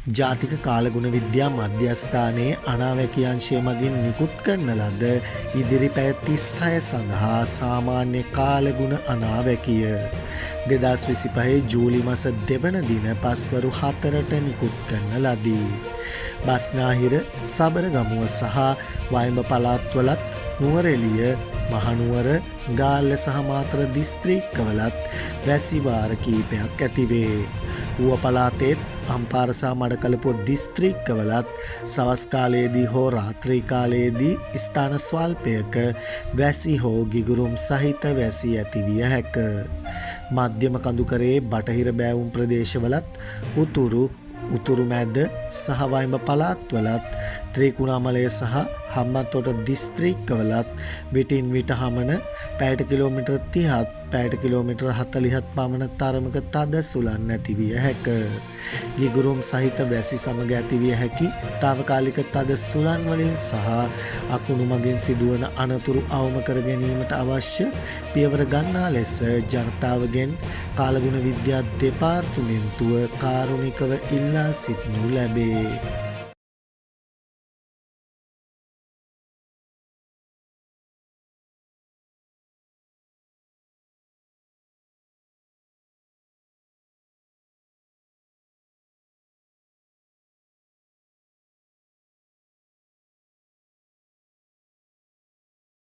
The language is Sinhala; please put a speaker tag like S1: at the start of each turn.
S1: ජාතික කාලගුණ විද්‍යා මධ්‍යස්ථානයේ අනාවැකි අංශය මගින් නිකුත් කරන ලද ඉදිරි පැය 36 සඳහා සාමාන්‍ය කාලගුණ අනාවැකිය 2025 ජූලි මාස 2 වන දින පස්වරු 4ට නිකුත් කරන ලදී. බස්නාහිර, සබරගමුව සහ වයඹ පළාත්වලත් නුවරඑළිය, මහනුවර, ගාල්ල සහ මාතර දිස්ත්‍රික්කවලත් වැසි වාර කීපයක් ඇතිවේ. ඌව පළාතේත් අම්පාර සහ මඩකලපුව දිස්ත්‍රික්කවලත් සවස් කාලයේදී හෝ රාත්‍රී කාලයේදී ස්ථාන ස්වල්පයක වැසි හෝ ගිගුරුම් සහිත වැසි ඇතිවිය හැක. මධ්‍යම කඳුකරයේ බටහිර බෑවුම් ප්‍රදේශවලත් උතුරු මැද සහ වයඹ පළාත්වලත් ත්‍රිකුණාමලය සහ හම්බන්තොට දිස්ත්‍රික්කවලත් විටින් විට හමන පැයට කිලෝමීටර් 30ත් පැයට කිලෝමීටර් 40ත් පමණ තරමක තද සුළං ඇතිවිය හැක. ගිගුරුම් සහිත වැසි සමග ඇතිවිය හැකි తాවකාලික තද සුළං වලින් සහ අකුණු මගින් සිදුවන අනතුරු අවම කර ගැනීමට අවශ්‍ය පියවර ගන්නා ලෙස ජනතාවගෙන් කාලගුණ විද්‍යා දෙපාර්තමේන්තුව කාරුණිකව ඉල්ලා සිටිනු ලැබේ.